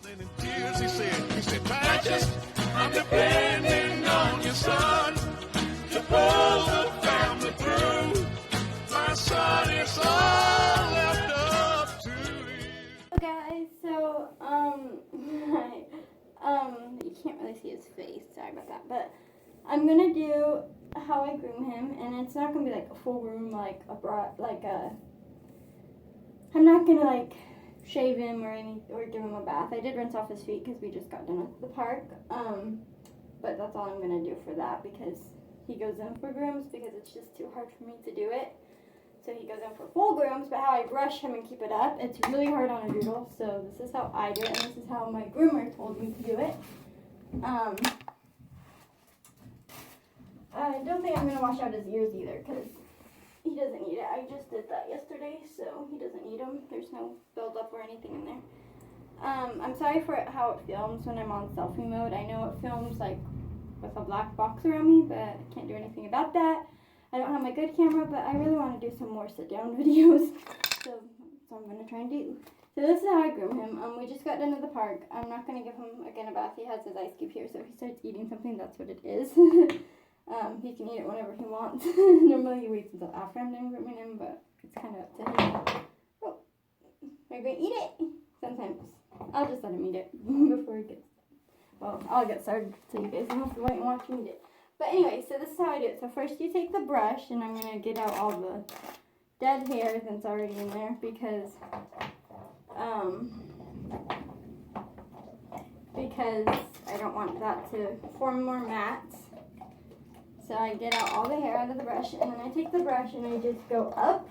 And in tears he said, Patches, I'm depending on your son to pull the family through. My son, it's all left up to you. Guys, so, you can't really see his face, sorry about that, but I'm gonna do how I groom him, and it's not gonna be like a full groom, I'm not gonna like shave him or give him a bath. I did rinse off his feet because we just got done at the park, but that's all I'm gonna do for that because he goes in for grooms because it's just too hard for me to do it. So he goes in for full grooms, but how I brush him and keep it up, it's really hard on a doodle. So this is how I do it, and this is how my groomer told me to do it. I don't think I'm going to wash out his ears either because he doesn't need it. I just did that yesterday, so he doesn't need them. There's no buildup or anything in there. I'm sorry for how it films when I'm on selfie mode. I know it films like with a black box around me, but I can't do anything about that. I don't have my good camera, but I really want to do some more sit-down videos, so that's what I'm going to try and do. So this is how I groom him. We just got done at the park. I'm not going to give him, again, a bath. He has his ice cube here, so if he starts eating something, that's what it is. He can eat it whenever he wants. Normally he waits until after I'm done grooming him, but it's kind of up to him. Oh, are you going to eat it? Sometimes. I'll just let him eat it before he gets, well, I'll get started so you guys don't have to wait and watch me eat it. But anyway, so this is how I do it. So first you take the brush, and I'm going to get out all the dead hair that's already in there because I don't want that to form more mats. So I get out all the hair out of the brush, and then I take the brush and I just go up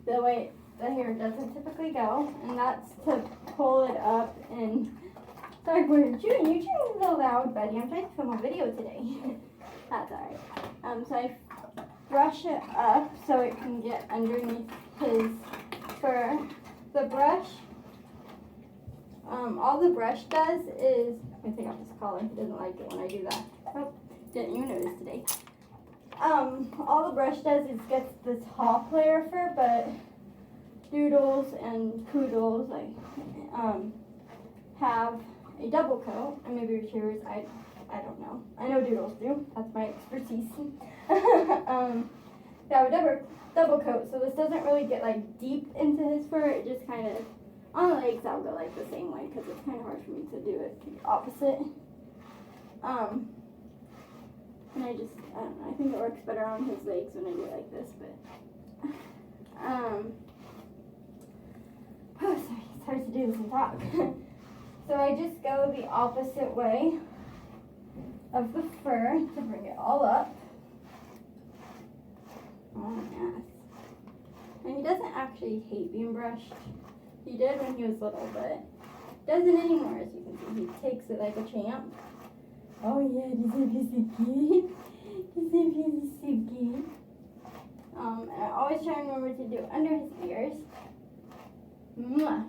the way the hair doesn't typically go, and that's to pull it up and... Sorry for chewing. You're chewing a little loud, buddy. I'm trying to film a video today. That's alright. So I brush it up so it can get underneath his fur. The brush, all the brush does is, let me take off this collar. He doesn't like it when I do that. Oh, didn't even notice today. All the brush does is gets the top layer of fur, but doodles and poodles have a double coat, and maybe retrievers, I don't know. I know doodles do. That's my expertise. They have a double coat, so this doesn't really get like deep into his fur. It just kind of, on the legs I'll go like the same way because it's kind of hard for me to do it opposite. And I just, I don't know, I think it works better on his legs when I do it like this, but, oh, sorry, it's hard to do this and talk. So I just go the opposite way of the fur to bring it all up. Oh, yes. And he doesn't actually hate being brushed. He did when he was little, but doesn't anymore, as you can see. He takes it like a champ. Oh yeah, this is so cute. This is so cute. And I always try and remember to do under his ears. Mwah.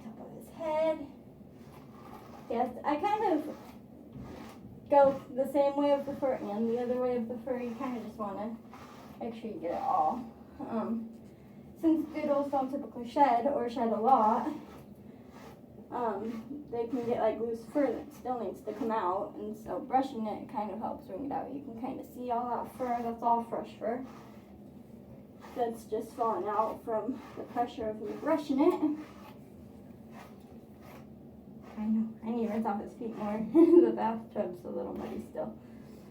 Top of his head. Yes, I kind of go the same way of the fur and the other way of the fur. You kind of just want to make sure you get it all. Since doodles don't typically shed or shed a lot, they can get like loose fur that still needs to come out, and so brushing it kind of helps bring it out. You can kind of see all that fur. That's all fresh fur that's just falling out from the pressure of me brushing it. I know, I need to rinse off his feet more. The bathtub's a little muddy still,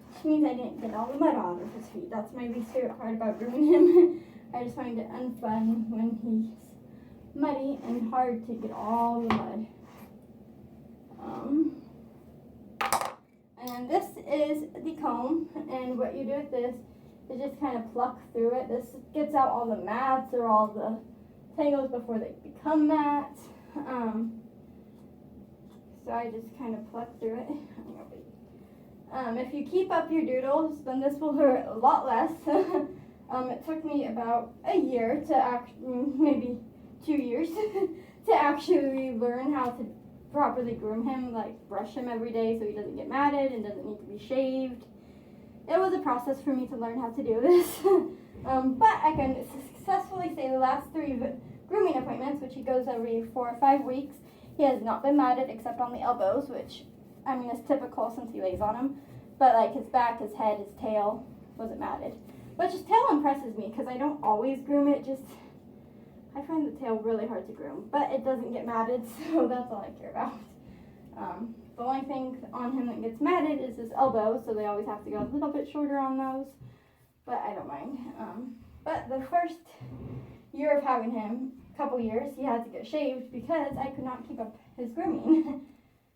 which means I didn't get all the mud out of his feet. That's my least favorite part about grooming him. I just find it unfun when he's muddy and hard to get all the mud. And this is the comb, and what you do with this is just kind of pluck through it. This gets out all the mats or all the tangles before they become mats. So I just kind of pluck through it. If you keep up your doodles, then this will hurt a lot less. It took me about a year to maybe 2 years to actually learn how to properly groom him, like brush him every day so he doesn't get matted and doesn't need to be shaved. It was a process for me to learn how to do this. But I can successfully say the last grooming appointments, which he goes every 4 or 5 weeks, he has not been matted except on the elbows, which, I mean, is typical since he lays on them. But like his back, his head, his tail wasn't matted. But his tail impresses me because I don't always groom it. I find the tail really hard to groom, but it doesn't get matted, so that's all I care about. The only thing on him that gets matted is his elbows, so they always have to go a little bit shorter on those, but I don't mind. But the first year of having him, couple years, he had to get shaved because I could not keep up his grooming.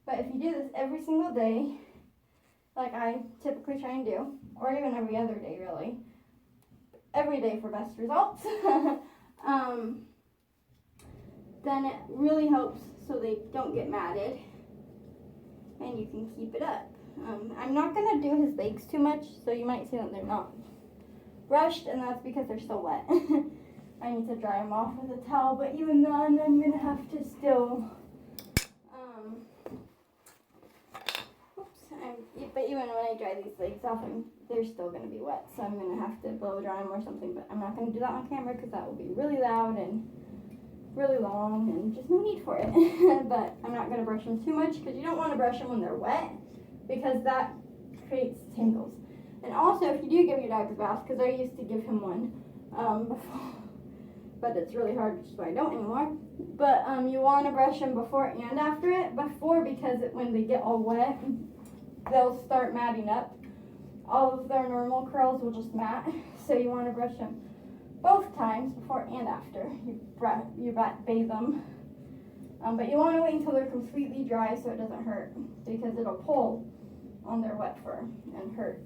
But if you do this every single day, like I typically try and do, or even every other day really, every day for best results, then it really helps so they don't get matted and you can keep it up. I'm not going to do his legs too much, so you might see that they're not brushed, and that's because they're still wet. I need to dry them off with a towel, but even then I'm going to have to still, but even when I dry these legs off, they're still going to be wet, so I'm going to have to blow dry them or something, but I'm not going to do that on camera because that will be really loud and really long and just no need for it. But I'm not going to brush them too much because you don't want to brush them when they're wet because that creates tangles. And also, if you do give your dog a bath, because I used to give him one before, but it's really hard, which is why I don't anymore. But you want to brush them before and after it. Before, because when they get all wet, they'll start matting up. All of their normal curls will just mat, so you want to brush them both times, before and after you bathe them. But you want to wait until they're completely dry so it doesn't hurt, because it'll pull on their wet fur and hurt.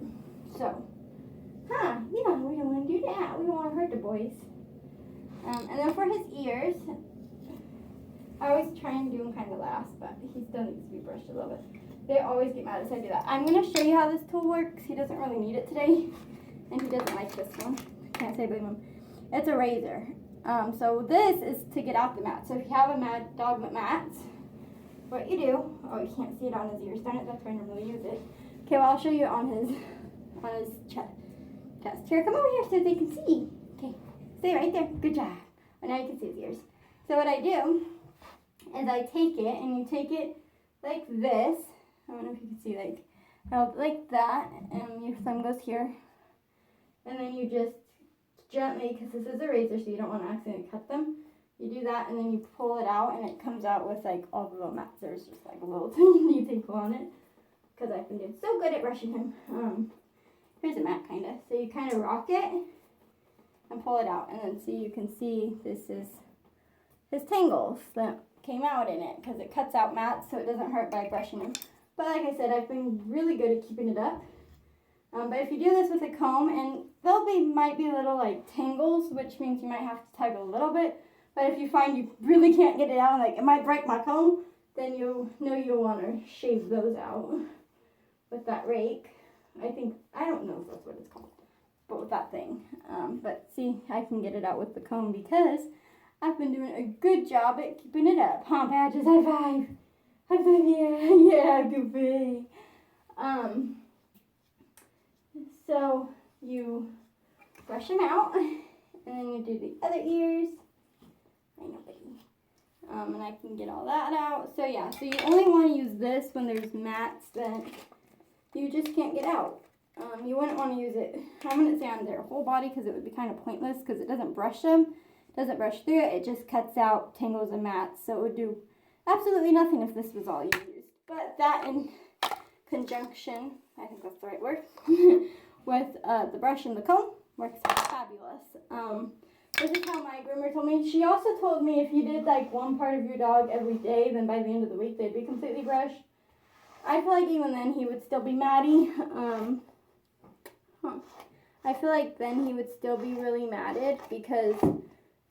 So, we don't want to do that. We don't want to hurt the boys. And then for his ears, I always try and do them kind of last, but he still needs to be brushed a little bit. They always get mad as I do that. I'm going to show you how this tool works. He doesn't really need it today, and he doesn't like this one. Can't say blame him. It's a razor. So this is to get out the mat. So if you have a dog that mats, what you do, oh, you can't see it on his ears, darn it, that's where I normally use it. Okay, well, I'll show you on his chest. Here, come over here so they can see. Okay, stay right there. Good job. And now you can see his ears. So what I do is I take it, and you take it like this. I don't know if you can see, like that, and your thumb goes here. And then you just gently, because this is a razor, so you don't want to accidentally cut them. You do that, and then you pull it out, and it comes out with like all the little mats. There's just like a little tiny tinkle on it, because I've been doing so good at brushing him. Here's a mat, kind of. So you kind of rock it and pull it out, and then so you can see this is his tangles that came out in it, because it cuts out mats so it doesn't hurt by brushing him. But like I said, I've been really good at keeping it up. But if you do this with a comb, and might be little like tangles, which means you might have to tug a little bit. But if you find you really can't get it out, like it might break my comb, then you'll know you'll want to shave those out with that rake. I don't know if that's what it's called, but with that thing. But see, I can get it out with the comb because I've been doing a good job at keeping it up. Huh, Badges? High five. High five, yeah, goofy. So you brush them out, and then you do the other ears. I know, buddy. And I can get all that out. So yeah, so you only want to use this when there's mats that you just can't get out. You wouldn't want to use it, I wouldn't say on their whole body, because it would be kind of pointless, because it doesn't brush them, doesn't brush through it, it just cuts out tangles and mats. So it would do absolutely nothing if this was all you used. But that in conjunction, I think that's the right word, with the brush and the comb works fabulous. This is how my groomer told me. She also told me if you did like one part of your dog every day, then by the end of the week they'd be completely brushed. I feel like even then he would still be matty. I feel like then he would still be really matted because,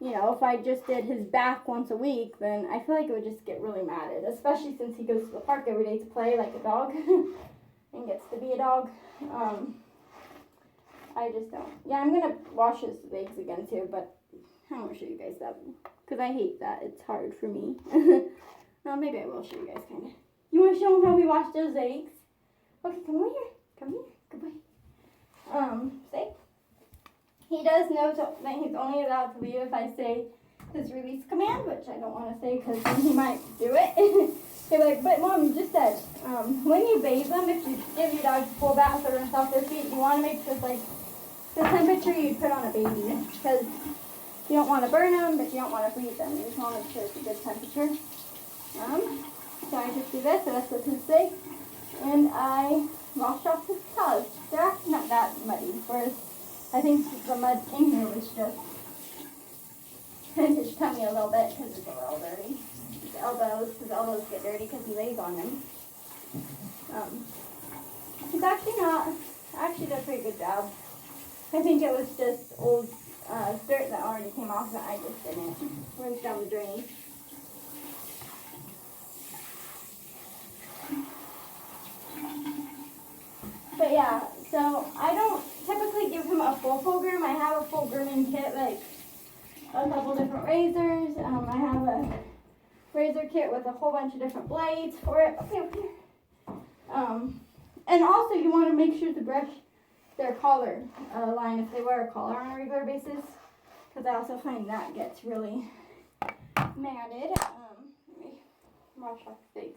you know, if I just did his back once a week, then I feel like it would just get really matted, especially since he goes to the park every day to play like a dog and gets to be a dog. I just don't. Yeah, I'm going to wash his legs again too, but I don't want to show you guys that because I hate that. It's hard for me. Well, maybe I will show you guys kind of. You want to show him how we wash those legs? Okay, come over here. Come here. Good boy. See? He does know that he's only allowed to leave if I say his release command, which I don't want to say because then he might do it. He'll be like, but Mom, you just said, when you bathe them, if you give your dog a full bath or rinse off their feet, you want to make sure it's like the temperature you'd put on a baby, because you don't want to burn them, but you don't want to freeze them. You just want to make sure it's a good temperature. So I just do this, the rest of his thing, and I wash off his paws. They're actually not that muddy, whereas I think the mud in here was just his tummy a little bit because it's a little dirty. His elbows get dirty because he lays on them. He's actually did a pretty good job. I think it was just old dirt that already came off that I just didn't rinse down the drain. But yeah, so I don't typically give him a full groom. I have a full grooming kit, like a couple different razors. I have a razor kit with a whole bunch of different blades for it. Okay, up here. And also you want to make sure to brush their collar line if they wear a collar on a regular basis, because I also find that gets really matted. Let me wash off the face.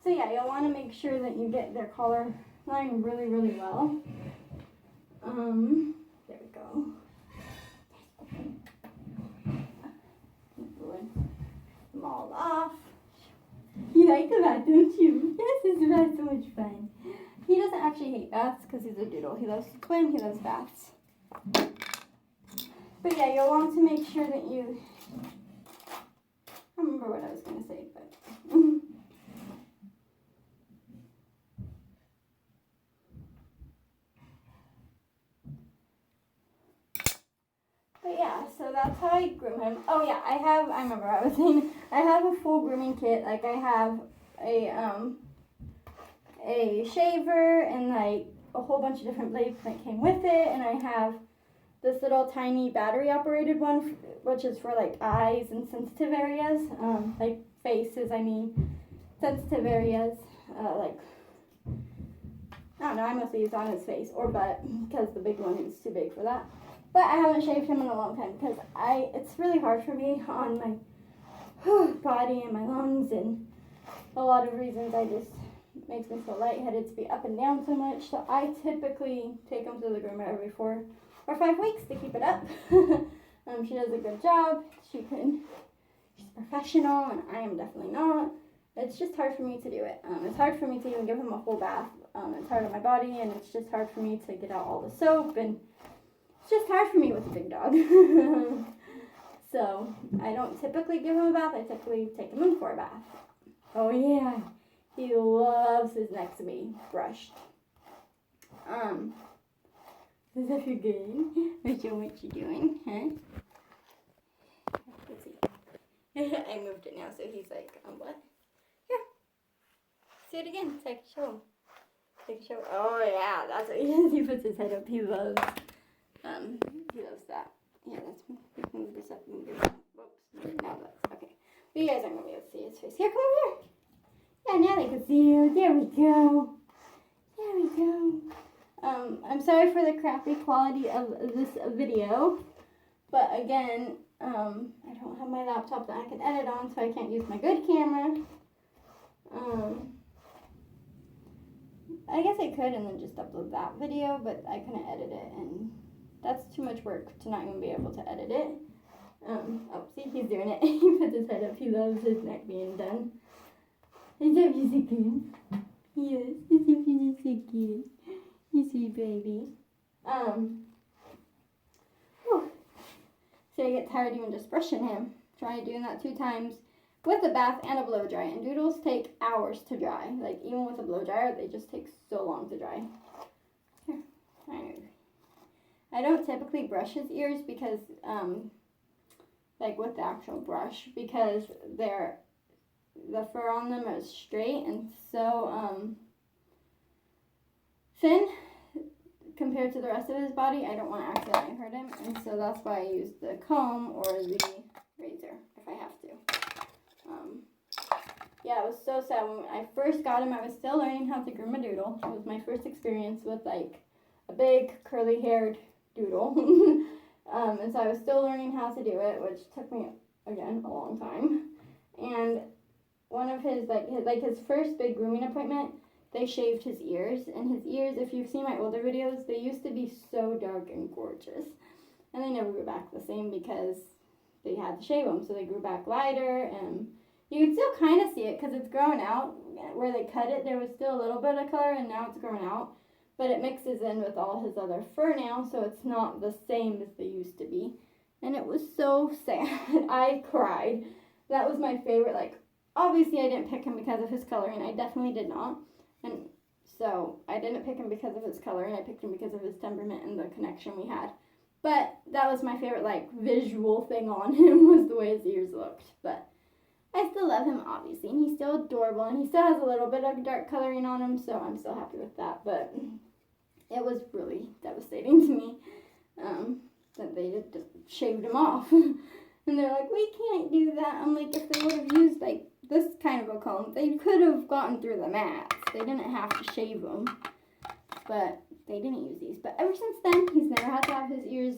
So yeah, you'll want to make sure that you get their collar line really, really well. There we go. Pulling them all off. You like the bath, don't you? Yes, it's bath so much fun. He doesn't actually hate baths because he's a doodle. He loves to swim, he loves baths. But yeah, you'll want to make sure that you... I don't remember what I was going to say, but... But yeah, so that's how I groom him. Oh yeah, I remember I was saying, I have a full grooming kit. Like I have a shaver and like a whole bunch of different blades that came with it. And I have this little tiny battery operated one, which is for like eyes and sensitive areas, like faces, sensitive areas, like, I don't know, I mostly use on his face or butt because the big one is too big for that. But I haven't shaved him in a long time because it's really hard for me on my body and my lungs and a lot of reasons. Makes me so lightheaded to be up and down so much. So I typically take him to the groomer every 4 or 5 weeks to keep it up. She does a good job. She's professional and I am definitely not. It's just hard for me to do it. It's hard for me to even give him a full bath. It's hard on my body and it's just hard for me to get out all the soap, and it's just hard for me with a big dog. So I don't typically give him a bath. I typically take him in for a bath. Oh yeah, he loves his neck to be brushed. Is that you good? Show what you're doing, huh? Let's see. I moved it now, so he's like, what? Here. See it again. Take a show. Take a show. Oh yeah, that's what he does. He puts his head up. He loves that. Yeah, let's move this up and get it. Whoops. Now that's okay. But you guys aren't gonna be able to see his face. Here, come over here. Yeah, now they can see you. There we go. There we go. I'm sorry for the crappy quality of this video, but again, I don't have my laptop that I can edit on, so I can't use my good camera. I guess I could and then just upload that video, but I couldn't edit it, and that's too much work to not even be able to edit it. Oh, see, he's doing it. He puts his head up. He loves his neck being done. Is that so cute? Yes, is that so cute? You see, baby. So I get tired even just brushing him. Try doing that 2 times with a bath and a blow dry. And doodles take hours to dry. Like, even with a blow dryer, they just take so long to dry. Here, I don't typically brush his ears because, like with the actual brush, because the fur on them is straight and so, thin compared to the rest of his body. I don't want to accidentally hurt him, and so that's why I use the comb or the razor if I have to. Yeah, it was so sad. When I first got him, I was still learning how to groom a doodle. It was my first experience with like a big curly haired doodle. And so I was still learning how to do it, which took me, again, a long time. And one of his his first big grooming appointment, they shaved his ears. And his ears, if you've seen my older videos, they used to be so dark and gorgeous. And they never grew back the same because they had to shave them. So they grew back lighter, and you can still kind of see it because it's growing out. Where they cut it, there was still a little bit of color, and now it's growing out. But it mixes in with all his other fur now, so it's not the same as they used to be. And it was so sad. I cried. That was my favorite. Like, obviously I didn't pick him because of his coloring. I definitely did not. And so I didn't pick him because of his coloring. I picked him because of his temperament and the connection we had. But that was my favorite, like, visual thing on him was the way his ears looked. But I still love him, obviously. And he's still adorable. And he still has a little bit of dark coloring on him, so I'm still happy with that. But it was really devastating to me that they just shaved him off. And they're like, we can't do that. I'm like, if they would have used, like, this kind of a comb, they could have gotten through the mats. They didn't have to shave them. But they didn't use these. But ever since then, he's never had to have his ears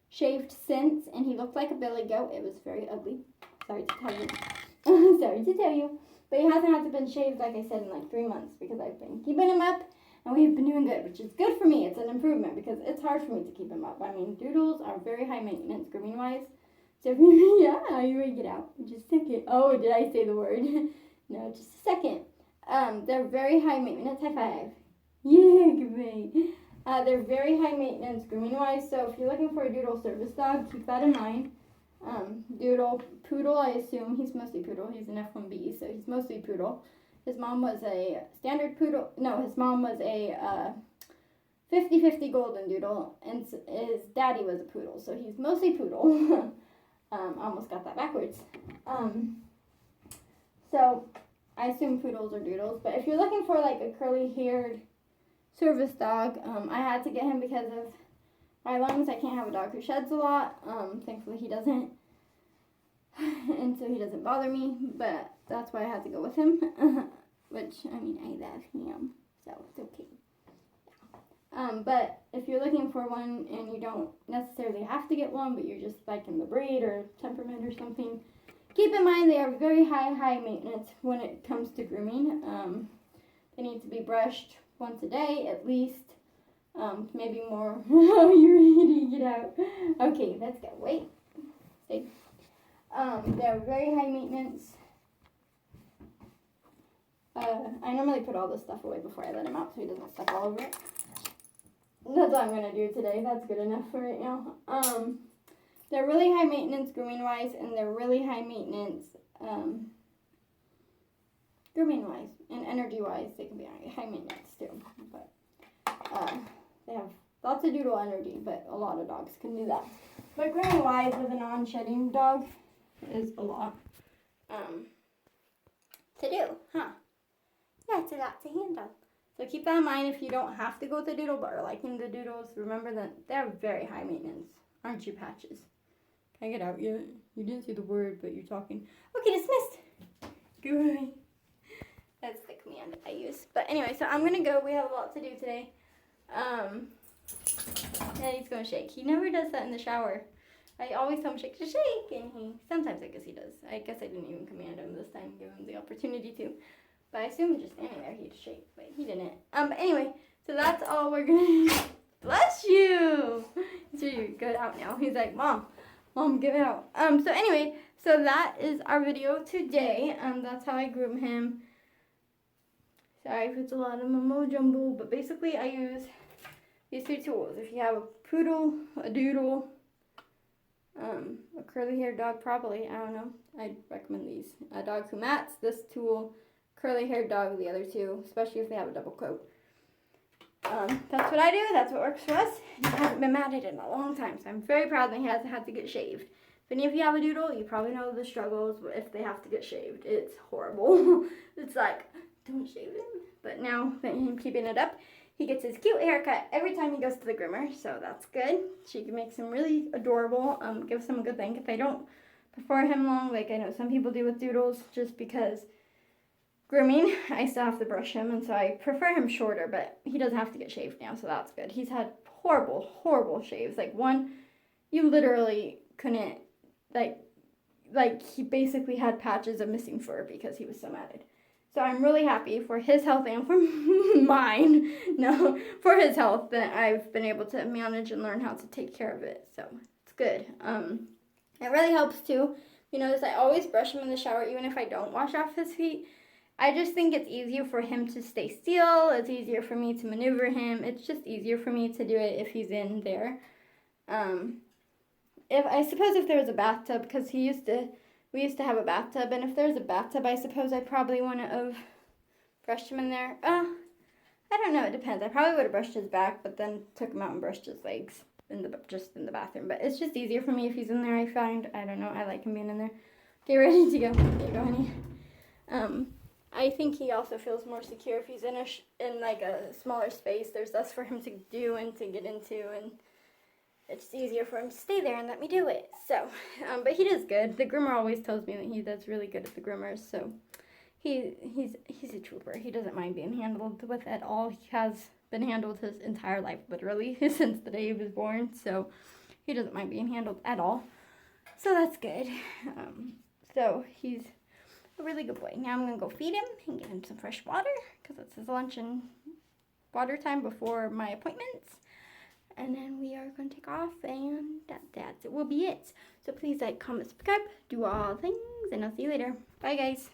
shaved since. And he looked like a billy goat. It was very ugly. Sorry to tell you. Sorry to tell you. But he hasn't had to been shaved, like I said, in like 3 months. Because I've been keeping him up. And we've been doing good, which is good for me. It's an improvement because it's hard for me to keep him up. I mean, doodles are very high maintenance grooming-wise. So, yeah, you ready to get out? Just a second. Oh, did I say the word? No, just a second. They're very high maintenance. High five. Yeah, great. They're very high maintenance grooming-wise. So if you're looking for a doodle service dog, keep that in mind. Doodle, poodle, I assume. He's mostly poodle. He's an F1B, so he's mostly poodle. His mom was a standard poodle. No, his mom was a 50-50 Goldendoodle, and his daddy was a poodle. So he's mostly poodle. Almost got that backwards. So I assume poodles are doodles. But if you're looking for like a curly-haired service dog, I had to get him because of my lungs. I can't have a dog who sheds a lot. Thankfully he doesn't. And so he doesn't bother me, but that's why I had to go with him. Which, I mean, I love him, so it's okay. But if you're looking for one and you don't necessarily have to get one, but you're just liking the breed or temperament or something, keep in mind they are very high maintenance when it comes to grooming. They need to be brushed once a day at least, maybe more. Oh, you're ready to get out. Okay, let's go. Wait. Stay. They're very high maintenance. I normally put all this stuff away before I let him out so he doesn't step all over it. That's all I'm going to do today. That's good enough for right now. They're really high maintenance grooming-wise, and they're really high maintenance grooming-wise. And energy-wise, they can be high maintenance too. But they have lots of doodle energy, but a lot of dogs can do that. But grooming-wise with a non-shedding dog is a lot to do, huh? Yeah, it's a lot to handle. So keep that in mind if you don't have to go with the doodle, but are liking the doodles. Remember that they're very high maintenance. Aren't you, Patches? Can I get out yet? You didn't say the word, but you're talking. Okay, dismissed. Good. That's the command that I use. But anyway, so I'm going to go. We have a lot to do today. Daddy's going to shake. He never does that in the shower. I always tell him shake, and sometimes I guess he does. I guess I didn't even command him this time, give him the opportunity to. But I assume just standing there, he'd shake, but he didn't. But anyway, so that's all we're gonna do. Bless you! So you're good out now. He's like, Mom, get out. So anyway, so that is our video today. That's how I groom him. Sorry if it's a lot of mumbo jumbo, but basically I use these 2 tools. If you have a poodle, a doodle, a curly-haired dog, probably, I don't know. I'd recommend these. A dog who mats, this tool, curly-haired dog, the other 2, especially if they have a double coat. That's what I do. That's what works for us. He hasn't been matted in a long time, so I'm very proud that he hasn't had to get shaved. If any of you have a doodle, you probably know the struggles if they have to get shaved. It's horrible. It's like, don't shave him. But now that I'm keeping it up, he gets his cute haircut every time he goes to the groomer, so that's good. She makes him really adorable, gives him a good thing. If I don't prefer him long, like I know some people do with doodles, just because grooming, I still have to brush him, and so I prefer him shorter, but he doesn't have to get shaved now, so that's good. He's had horrible shaves. Like one, you literally couldn't, like he basically had patches of missing fur because he was so matted. So I'm really happy for his health and for mine, no, for his health, that I've been able to manage and learn how to take care of it. So it's good. It really helps too. You notice I always brush him in the shower, even if I don't wash off his feet. I just think it's easier for him to stay still. It's easier for me to maneuver him. It's just easier for me to do it if he's in there. If there was a bathtub, because we used to have a bathtub, and if there's a bathtub, I suppose I probably wouldn't have brushed him in there. I don't know. It depends. I probably would have brushed his back, but then took him out and brushed his legs just in the bathroom. But it's just easier for me if he's in there. I find. I don't know. I like him being in there. Get ready to go. There you go, honey. I think he also feels more secure if he's in like a smaller space. There's less for him to do and to get into, and it's easier for him to stay there and let me do it. So, but he does good. The groomer always tells me that he does really good at the groomers. So, he's a trooper. He doesn't mind being handled with at all. He has been handled his entire life, literally, since the day he was born. So, he doesn't mind being handled at all. So that's good. So he's a really good boy. Now I'm going to go feed him and give him some fresh water because it's his lunch and water time before my appointments. And then we are going to take off, and that will be it. So please like, comment, subscribe, do all things, and I'll see you later. Bye, guys.